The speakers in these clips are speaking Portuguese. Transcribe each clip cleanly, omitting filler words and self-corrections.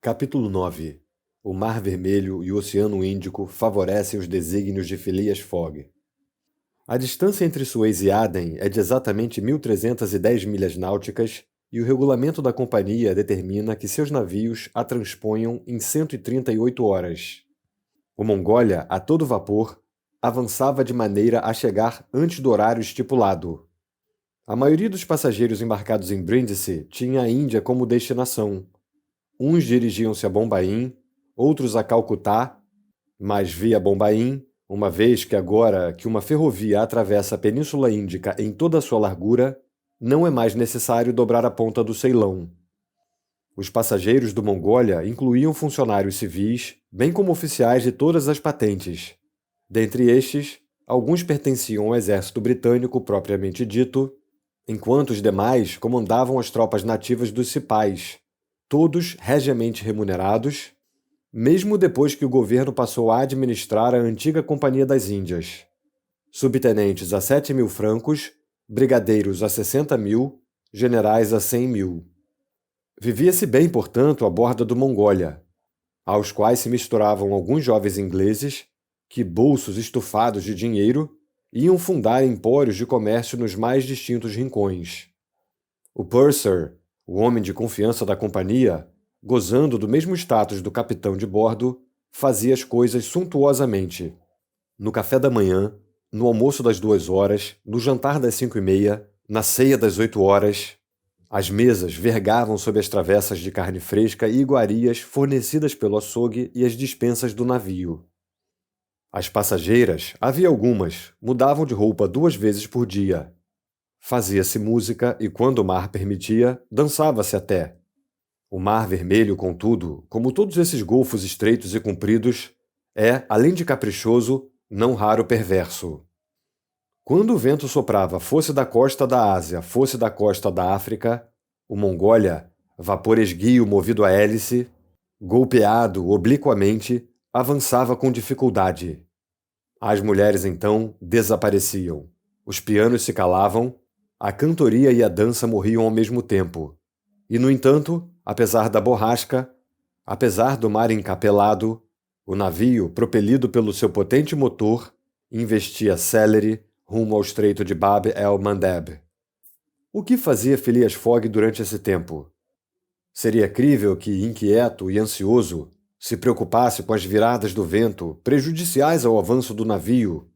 Capítulo 9. O Mar Vermelho e o Oceano Índico favorecem os desígnios de Phileas Fogg. A distância entre Suez e Aden é de exatamente 1.310 milhas náuticas e o regulamento da companhia determina que seus navios a transponham em 138 horas. O Mongólia, a todo vapor, avançava de maneira a chegar antes do horário estipulado. A maioria dos passageiros embarcados em Brindisi tinha a Índia como destinação. Uns dirigiam-se a Bombaim, outros a Calcutá, mas via Bombaim, uma vez que agora que uma ferrovia atravessa a Península Índica em toda a sua largura, não é mais necessário dobrar a ponta do Ceilão. Os passageiros do Mongólia incluíam funcionários civis, bem como oficiais de todas as patentes. Dentre estes, alguns pertenciam ao exército britânico propriamente dito, enquanto os demais comandavam as tropas nativas dos cipais, todos regiamente remunerados, mesmo depois que o governo passou a administrar a antiga Companhia das Índias. Subtenentes a 7.000 francos, brigadeiros a 60.000, generais a 100.000. Vivia-se bem, portanto, à borda do Mongólia, aos quais se misturavam alguns jovens ingleses que, bolsos estufados de dinheiro, iam fundar empórios de comércio nos mais distintos rincões. O purser, o homem de confiança da companhia, gozando do mesmo status do capitão de bordo, fazia as coisas suntuosamente. No café da manhã, no almoço das 2 horas, no jantar das 5:30, na ceia das 8 horas, as mesas vergavam sob as travessas de carne fresca e iguarias fornecidas pelo açougue e as despensas do navio. As passageiras, havia algumas, mudavam de roupa 2 vezes por dia. Fazia-se música e, quando o mar permitia, dançava-se até. O Mar Vermelho, contudo, como todos esses golfos estreitos e compridos, é, além de caprichoso, não raro perverso. Quando o vento soprava, fosse da costa da Ásia, fosse da costa da África, o Mongólia, vapor esguio movido a hélice, golpeado obliquamente, avançava com dificuldade. As mulheres, então, desapareciam. Os pianos se calavam, a cantoria e a dança morriam ao mesmo tempo. E, no entanto, apesar da borrasca, apesar do mar encapelado, o navio, propelido pelo seu potente motor, investia célere rumo ao estreito de Bab el-Mandeb. O que fazia Phileas Fogg durante esse tempo? Seria crível que, inquieto e ansioso, se preocupasse com as viradas do vento, prejudiciais ao avanço do navio,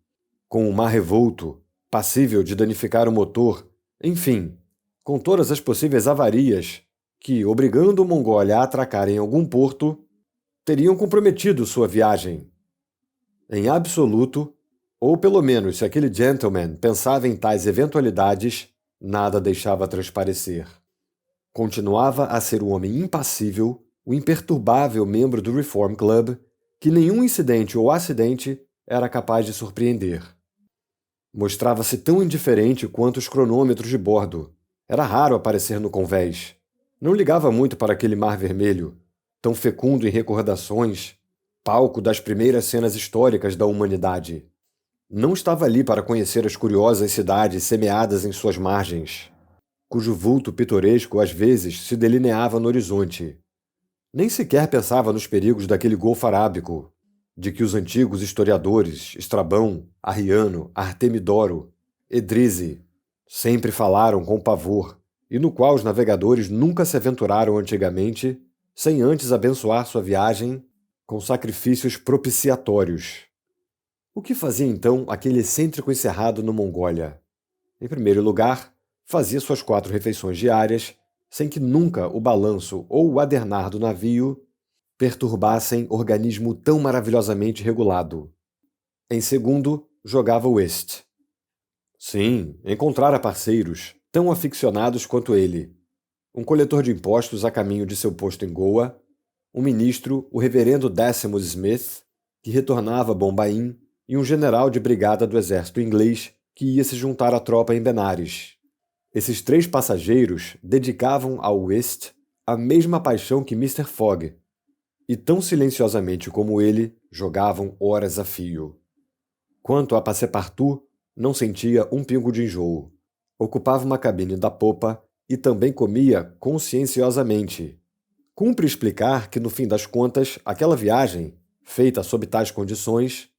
com o mar revolto, passível de danificar o motor, enfim, com todas as possíveis avarias que, obrigando o Mongólia a atracar em algum porto, teriam comprometido sua viagem. Em absoluto, ou pelo menos se aquele gentleman pensava em tais eventualidades, nada deixava transparecer. Continuava a ser o homem impassível, o imperturbável membro do Reform Club, que nenhum incidente ou acidente era capaz de surpreender. Mostrava-se tão indiferente quanto os cronômetros de bordo. Era raro aparecer no convés. Não ligava muito para aquele Mar Vermelho, tão fecundo em recordações, palco das primeiras cenas históricas da humanidade. Não estava ali para conhecer as curiosas cidades semeadas em suas margens, cujo vulto pitoresco às vezes se delineava no horizonte. Nem sequer pensava nos perigos daquele Golfo Arábico, de que os antigos historiadores Estrabão, Arriano, Artemidoro, Edrise sempre falaram com pavor, e no qual os navegadores nunca se aventuraram antigamente, sem antes abençoar sua viagem com sacrifícios propiciatórios. O que fazia então aquele excêntrico encerrado no Mongólia? Em primeiro lugar, fazia suas 4 refeições diárias, sem que nunca o balanço ou o adernar do navio perturbassem organismo tão maravilhosamente regulado. Em segundo, jogava whist. Sim, encontrara parceiros, tão aficionados quanto ele. Um coletor de impostos a caminho de seu posto em Goa, um ministro, o reverendo Decimus Smith, que retornava a Bombaim, e um general de brigada do exército inglês que ia se juntar à tropa em Benares. Esses 3 passageiros dedicavam ao whist a mesma paixão que Mr. Fogg, e tão silenciosamente como ele, jogavam horas a fio. Quanto a Passepartout, não sentia um pingo de enjoo. Ocupava uma cabine da popa e também comia conscienciosamente. Cumpre explicar que, no fim das contas, aquela viagem, feita sob tais condições,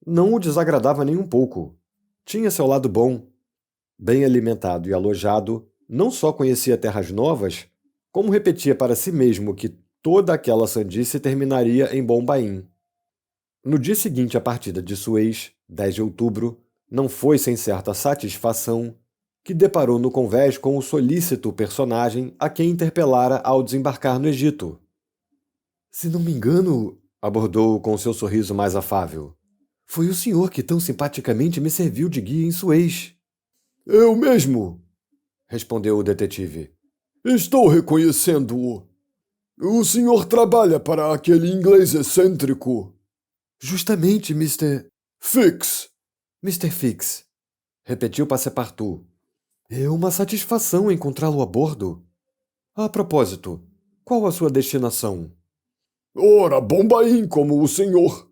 não o desagradava nem um pouco. Tinha seu lado bom. Bem alimentado e alojado, não só conhecia terras novas, como repetia para si mesmo que toda aquela sandice terminaria em Bombaim. No dia seguinte à partida de Suez, 10 de outubro, não foi sem certa satisfação que deparou no convés com o solícito personagem a quem interpelara ao desembarcar no Egito. Se não me engano, abordou com seu sorriso mais afável, foi o senhor que tão simpaticamente me serviu de guia em Suez. Eu mesmo, respondeu o detetive. Estou reconhecendo-o. O senhor trabalha para aquele inglês excêntrico. Justamente, Mr. Fix. Mr. Fix, repetiu Passepartout. É uma satisfação encontrá-lo a bordo. A propósito, qual a sua destinação? Ora, Bombaim, como o senhor.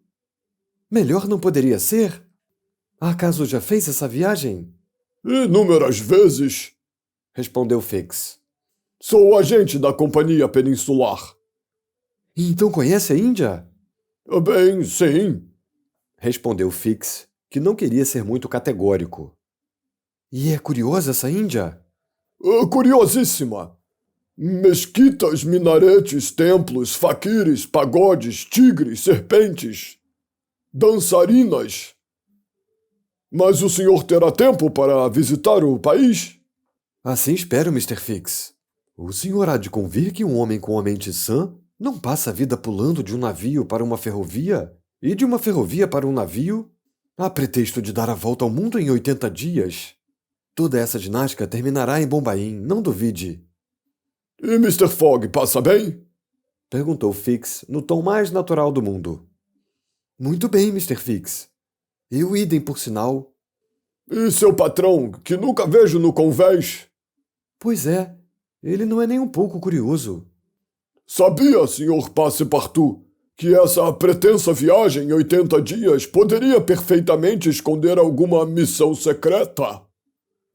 Melhor não poderia ser? Acaso já fez essa viagem? Inúmeras vezes, respondeu Fix. Sou agente da Companhia Peninsular. E então conhece a Índia? Bem, sim, respondeu Fix, que não queria ser muito categórico. E é curiosa essa Índia? Curiosíssima. Mesquitas, minaretes, templos, faquires, pagodes, tigres, serpentes, dançarinas. Mas o senhor terá tempo para visitar o país? Assim espero, Mr. Fix. O senhor há de convir que um homem com a mente sã não passa a vida pulando de um navio para uma ferrovia e de uma ferrovia para um navio, a pretexto de dar a volta ao mundo em 80 dias. Toda essa ginástica terminará em Bombaim, não duvide. E Mr. Fogg passa bem? Perguntou Fix no tom mais natural do mundo. Muito bem, Mr. Fix. E o idem, por sinal. E seu patrão, que nunca vejo no convés? Pois é, ele não é nem um pouco curioso. Sabia, Sr. Passepartout, que essa pretensa viagem em 80 dias poderia perfeitamente esconder alguma missão secreta?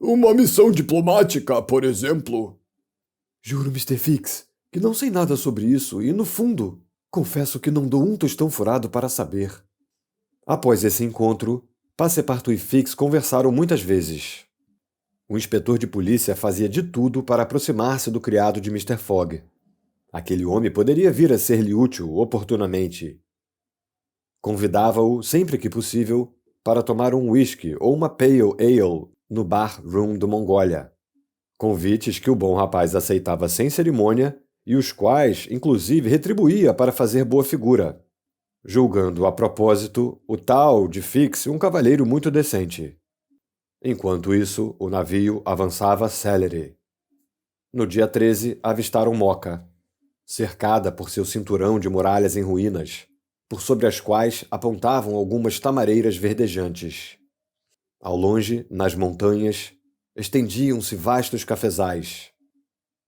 Uma missão diplomática, por exemplo. Juro, Mr. Fix, que não sei nada sobre isso e, no fundo, confesso que não dou um tostão furado para saber. Após esse encontro, Passepartout e Fix conversaram muitas vezes. O inspetor de polícia fazia de tudo para aproximar-se do criado de Mr. Fogg. Aquele homem poderia vir a ser-lhe útil oportunamente. Convidava-o, sempre que possível, para tomar um whisky ou uma pale ale no bar room do Mongólia. Convites que o bom rapaz aceitava sem cerimônia e os quais, inclusive, retribuía para fazer boa figura, julgando, a propósito, o tal de Fix um cavalheiro muito decente. Enquanto isso, o navio avançava célere. No dia 13, avistaram Mocha, cercada por seu cinturão de muralhas em ruínas, por sobre as quais apontavam algumas tamareiras verdejantes. Ao longe, nas montanhas, estendiam-se vastos cafezais.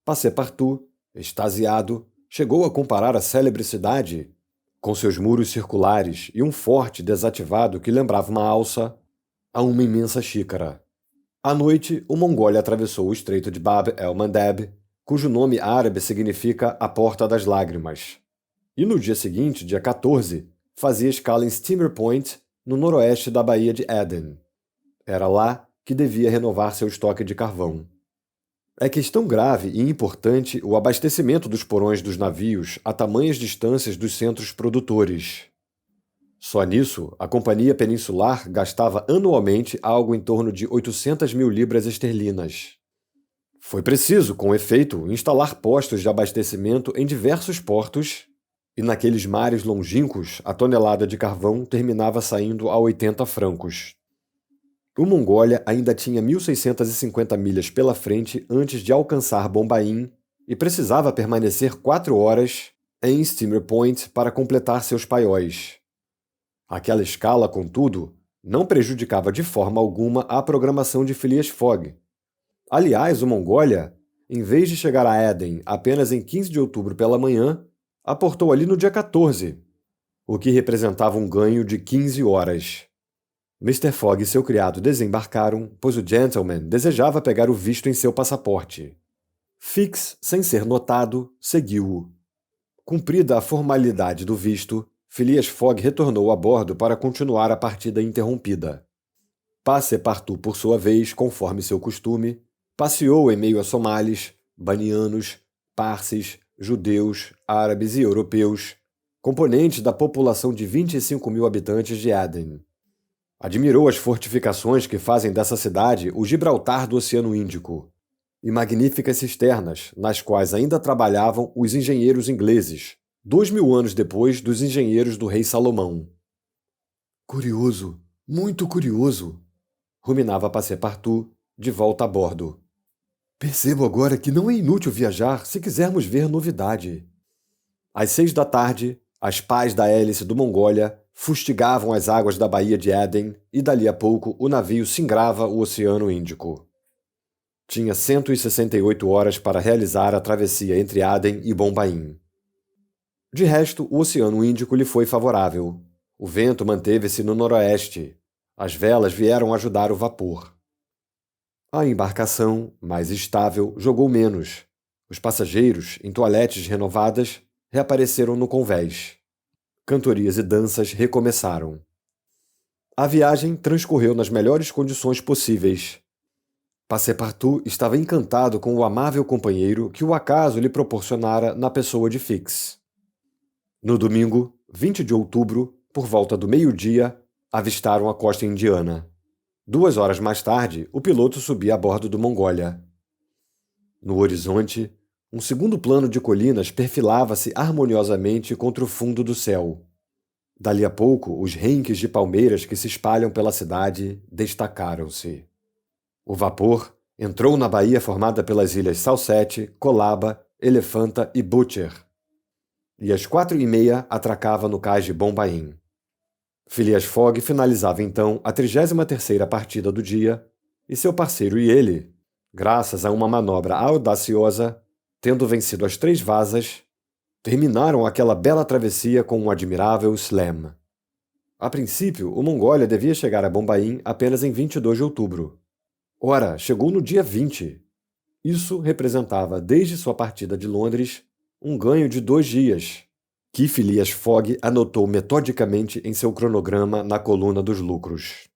Passepartout, extasiado, chegou a comparar a célebre cidade, com seus muros circulares e um forte desativado que lembrava uma alça, a uma imensa xícara. À noite, o Mongólia atravessou o estreito de Bab el-Mandeb, cujo nome árabe significa a Porta das Lágrimas. E no dia seguinte, dia 14, fazia escala em Steamer Point, no noroeste da Baía de Aden. Era lá que devia renovar seu estoque de carvão. É questão grave e importante o abastecimento dos porões dos navios a tamanhas distâncias dos centros produtores. Só nisso, a Companhia Peninsular gastava anualmente algo em torno de 800 mil libras esterlinas. Foi preciso, com efeito, instalar postos de abastecimento em diversos portos, e naqueles mares longínquos a tonelada de carvão terminava saindo a 80 francos. O Mongólia ainda tinha 1.650 milhas pela frente antes de alcançar Bombaim e precisava permanecer 4 horas em Steamer Point para completar seus paióis. Aquela escala, contudo, não prejudicava de forma alguma a programação de Phileas Fogg. Aliás, o Mongólia, em vez de chegar a Aden apenas em 15 de outubro pela manhã, aportou ali no dia 14, o que representava um ganho de 15 horas. Mr. Fogg e seu criado desembarcaram, pois o gentleman desejava pegar o visto em seu passaporte. Fix, sem ser notado, seguiu-o. Cumprida a formalidade do visto, Phileas Fogg retornou a bordo para continuar a partida interrompida. Passepartout, por sua vez, conforme seu costume, passeou em meio a somalis, banianos, parsis, judeus, árabes e europeus, componentes da população de 25 mil habitantes de Aden. Admirou as fortificações que fazem dessa cidade o Gibraltar do Oceano Índico, e magníficas cisternas, nas quais ainda trabalhavam os engenheiros ingleses, 2000 anos depois dos engenheiros do rei Salomão. Curioso, muito curioso, ruminava Passepartout, de volta a bordo. Percebo agora que não é inútil viajar se quisermos ver novidade. Às 6 da tarde, as pás da hélice do Mongólia fustigavam as águas da Baía de Aden e dali a pouco o navio singrava o Oceano Índico. Tinha 168 horas para realizar a travessia entre Aden e Bombaim. De resto, o Oceano Índico lhe foi favorável. O vento manteve-se no noroeste. As velas vieram ajudar o vapor. A embarcação, mais estável, jogou menos. Os passageiros, em toaletes renovadas, reapareceram no convés. Cantorias e danças recomeçaram. A viagem transcorreu nas melhores condições possíveis. Passepartout estava encantado com o amável companheiro que o acaso lhe proporcionara na pessoa de Fix. No domingo, 20 de outubro, por volta do meio-dia, avistaram a costa indiana. 2 horas mais tarde, o piloto subia a bordo do Mongólia. No horizonte, um segundo plano de colinas perfilava-se harmoniosamente contra o fundo do céu. Dali a pouco, os renques de palmeiras que se espalham pela cidade destacaram-se. O vapor entrou na baía formada pelas ilhas Salsette, Colaba, Elefanta e Butcher. E às 4h30 atracava no cais de Bombaim. Phileas Fogg finalizava então a 33ª partida do dia, e seu parceiro e ele, graças a uma manobra audaciosa, tendo vencido as 3 vasas, terminaram aquela bela travessia com um admirável slam. A princípio, o Mongólia devia chegar a Bombaim apenas em 22 de outubro. Ora, chegou no dia 20. Isso representava, desde sua partida de Londres, um ganho de 2 dias, que Phileas Fogg anotou metodicamente em seu cronograma na coluna dos lucros.